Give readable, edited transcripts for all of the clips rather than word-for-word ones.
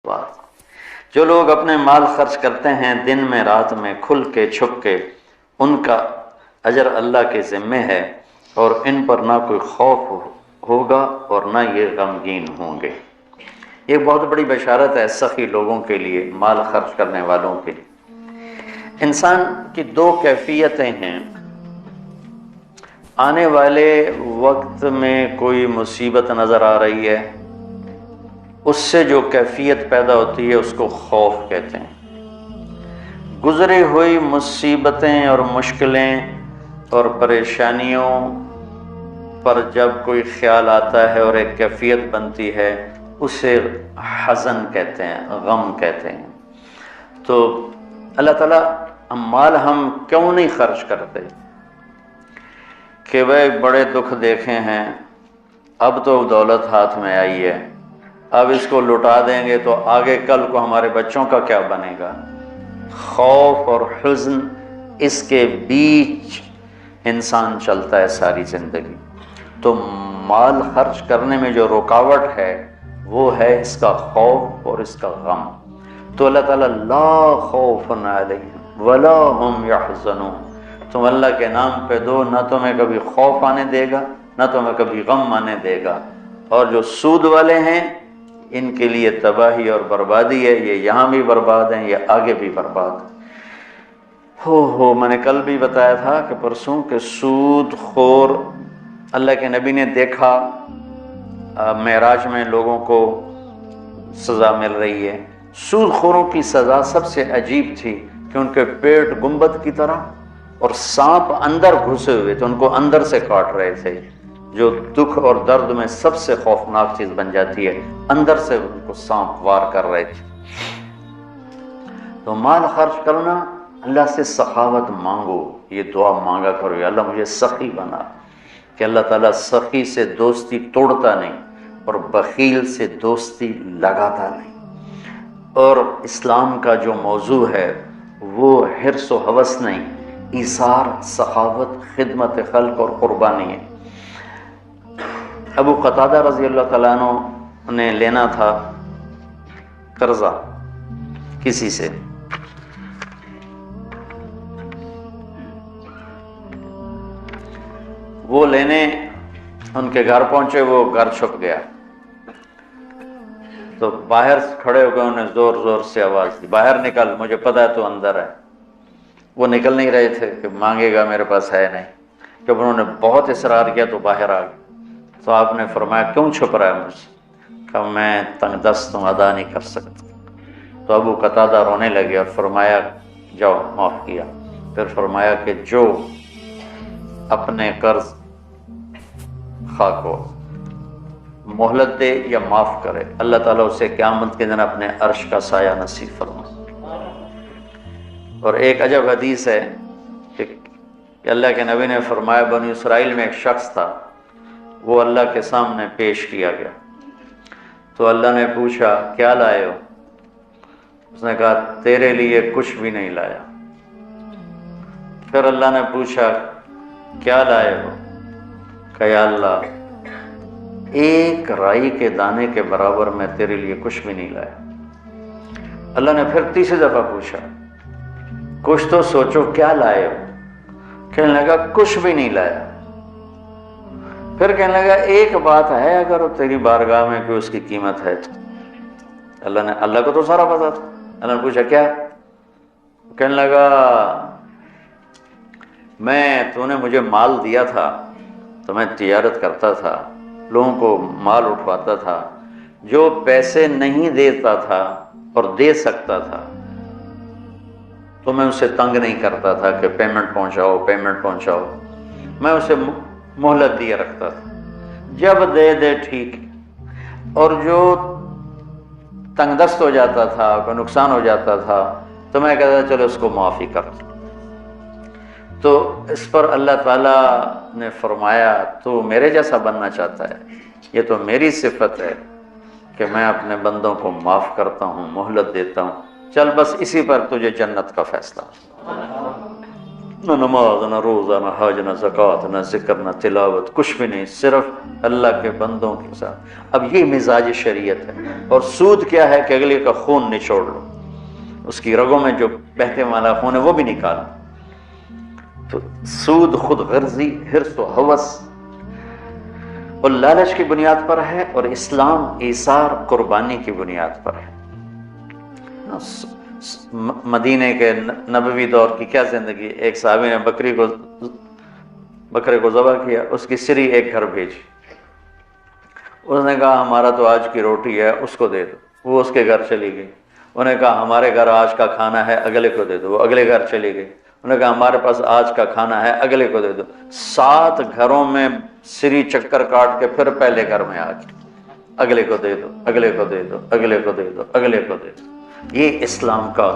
بات۔ جو لوگ اپنے مال خرچ کرتے ہیں دن میں رات میں کھل کے چھپ کے، ان کا اجر اللہ کے ذمے ہے، اور ان پر نہ کوئی خوف ہوگا اور نہ یہ غمگین ہوں گے۔ یہ بہت بڑی بشارت ہے سخی لوگوں کے لیے، مال خرچ کرنے والوں کے لیے۔ انسان کی دو کیفیتیں ہیں، آنے والے وقت میں کوئی مصیبت نظر آ رہی ہے، اس سے جو کیفیت پیدا ہوتی ہے اس کو خوف کہتے ہیں۔ گزری ہوئی مصیبتیں اور مشکلیں اور پریشانیوں پر جب کوئی خیال آتا ہے اور ایک کیفیت بنتی ہے، اسے حزن کہتے ہیں، غم کہتے ہیں۔ تو اللہ تعالیٰ مال ہم کیوں نہیں خرچ کرتے کہ بھائی بڑے دکھ دیکھے ہیں، اب تو دولت ہاتھ میں آئی ہے، اب اس کو لٹا دیں گے تو آگے کل کو ہمارے بچوں کا کیا بنے گا۔ خوف اور حزن، اس کے بیچ انسان چلتا ہے ساری زندگی۔ تو مال خرچ کرنے میں جو رکاوٹ ہے وہ ہے اس کا خوف اور اس کا غم۔ تو اللہ تعالیٰ لا خوف علیہم ولا ہم یحزنون، تم اللہ کے نام پہ دو، نہ تمہیں کبھی خوف آنے دے گا نہ تمہیں کبھی غم آنے دے گا۔ اور جو سود والے ہیں ان کے لیے تباہی اور بربادی ہے، یہ یہاں بھی برباد ہیں، یہ آگے بھی برباد۔ میں نے کل بھی بتایا تھا کہ پرسوں کہ سود خور اللہ کے نبی نے دیکھا معراج میں لوگوں کو سزا مل رہی ہے۔ سود خوروں کی سزا سب سے عجیب تھی کہ ان کے پیٹ گنبد کی طرح اور سانپ اندر گھسے ہوئے تھے، ان کو اندر سے کاٹ رہے تھے، جو دکھ اور درد میں سب سے خوفناک چیز بن جاتی ہے، اندر سے ان کو سانپ وار کر رہے تھے۔ تو مال خرچ کرنا، اللہ سے سخاوت مانگو، یہ دعا مانگا کرو، یا اللہ مجھے سخی بنا، کہ اللہ تعالیٰ سخی سے دوستی توڑتا نہیں اور بخیل سے دوستی لگاتا نہیں۔ اور اسلام کا جو موضوع ہے وہ حرص و ہوس نہیں، ایثار، سخاوت، خدمت خلق اور قربانی ہے۔ ابو قتادہ رضی اللہ تعالیٰ عنہ نے لینا تھا قرضہ کسی سے، وہ لینے ان کے گھر پہنچے، وہ گھر چھپ گیا، تو باہر کھڑے ہو گئے، انہیں زور زور سے آواز دی، باہر نکل، مجھے پتا ہے تو اندر ہے۔ وہ نکل نہیں رہے تھے کہ مانگے گا، میرے پاس ہے نہیں۔ جب انہوں نے بہت اصرار کیا تو باہر آ گئے، تو آپ نے فرمایا کیوں چھپ رہا ہے مجھ سے؟ کہ میں تنگ دست ہوں، ادا نہیں کر سکتا۔ تو ابو قتادہ رونے لگے اور فرمایا جاؤ، معاف کیا۔ پھر فرمایا کہ جو اپنے قرض خواہ کو مہلت دے یا معاف کرے، اللہ تعالیٰ اسے قیامت کے دن اپنے عرش کا سایہ نصیب فرمائے۔ اور ایک عجب حدیث ہے کہ اللہ کے نبی نے فرمایا بنی اسرائیل میں ایک شخص تھا، وہ اللہ کے سامنے پیش کیا گیا، تو اللہ نے پوچھا کیا لائے ہو؟ اس نے کہا تیرے لیے کچھ بھی نہیں لایا۔ پھر اللہ نے پوچھا کیا لائے ہو؟ کہ یا اللہ ایک رائی کے دانے کے برابر میں تیرے لیے کچھ بھی نہیں لایا۔ اللہ نے پھر تیسری دفعہ پوچھا کچھ تو سوچو کیا لائے ہو؟ کہنے لگا کچھ بھی نہیں لایا۔ پھر کہنے لگا ایک بات ہے، اگر وہ تیری بارگاہ میں کوئی اس کی قیمت ہے تو۔ اللہ کو تو سارا پتا تھا۔ اللہ نے پوچھا کیا؟ کہنے لگا تو نے مجھے مال دیا تھا تو میں تجارت کرتا تھا، لوگوں کو مال اٹھواتا تھا، جو پیسے نہیں دیتا تھا اور دے سکتا تھا تو میں اسے تنگ نہیں کرتا تھا کہ پیمنٹ پہنچاؤ، میں اسے مہلت دیے رکھتا تھا، جب دے ٹھیک۔ اور جو تنگ دست ہو جاتا تھا، کوئی نقصان ہو جاتا تھا تو میں کہتا تھا چلو اس کو معافی کر۔ تو اس پر اللہ تعالیٰ نے فرمایا تو میرے جیسا بننا چاہتا ہے؟ یہ تو میری صفت ہے کہ میں اپنے بندوں کو معاف کرتا ہوں، مہلت دیتا ہوں، چل بس اسی پر تجھے جنت کا فیصلہ۔ نہ نماز، نہ روزہ، نہ حج، نہ زکوٰۃ، نہ ذکر، نہ تلاوت، کچھ بھی نہیں، صرف اللہ کے بندوں کے ساتھ۔ اب یہ مزاج شریعت ہے۔ اور سود کیا ہے کہ اگلے کا خون نچوڑ لو، اس کی رگوں میں جو بہتے والا خون ہے وہ بھی نکال۔ تو سود خود غرضی، حرص و ہوس اور لالچ کی بنیاد پر ہے، اور اسلام ایثار، قربانی کی بنیاد پر ہے۔ مدینہ کے نبوی دور کی کیا زندگی، ایک صحابی نے بکرے کو ذبح کیا، اس کی سری ایک گھر بھیجی، اس نے کہا ہمارا تو آج کی روٹی ہے، اس کو دے دو، وہ اس کے گھر چلی گئی۔ انہوں نے کہا ہمارے گھر آج کا کھانا ہے، اگلے کو دے دو، وہ اگلے گھر چلی گئی۔ انہوں نے کہا ہمارے پاس آج کا کھانا ہے، اگلے کو دے دو۔ 7 گھروں میں سری چکر کاٹ کے پھر پہلے گھر میں آ گئی، اگلے کو دے دو، اگلے کو دے دو، اگلے کو دے دو، اگلے کو دے دو۔ یہ اسلام کا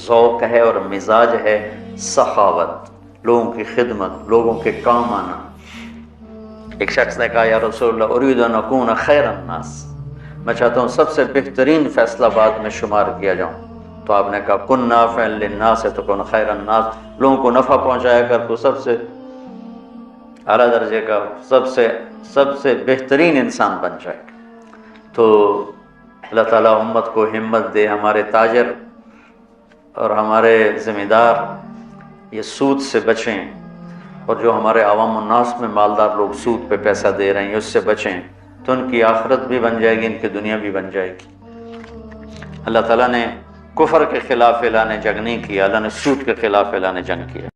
ذوق ہے اور مزاج ہے، سخاوت، لوگوں کی خدمت، لوگوں کے کام آنا۔ ایک شخص نے کہا یا رسول اللہ ارید ان اکون خیر الناس، میں چاہتا ہوں سب سے بہترین فیصلہ بات میں شمار کیا جاؤں۔ تو آپ نے کہا کن نافعا للناس تکن خیر الناس، لوگوں کو نفع پہنچایا کر تو سب سے اعلیٰ درجے کا، سب سے بہترین انسان بن جائے گا۔ تو اللہ تعالیٰ امت کو ہمت دے، ہمارے تاجر اور ہمارے ذمہ دار یہ سود سے بچیں، اور جو ہمارے عوام الناس میں مالدار لوگ سود پہ پیسہ دے رہے ہیں اس سے بچیں، تو ان کی آخرت بھی بن جائے گی، ان کی دنیا بھی بن جائے گی۔ اللہ تعالیٰ نے کفر کے خلاف اعلان جنگ نہیں کیا، اللہ نے سود کے خلاف اعلان جنگ کیا۔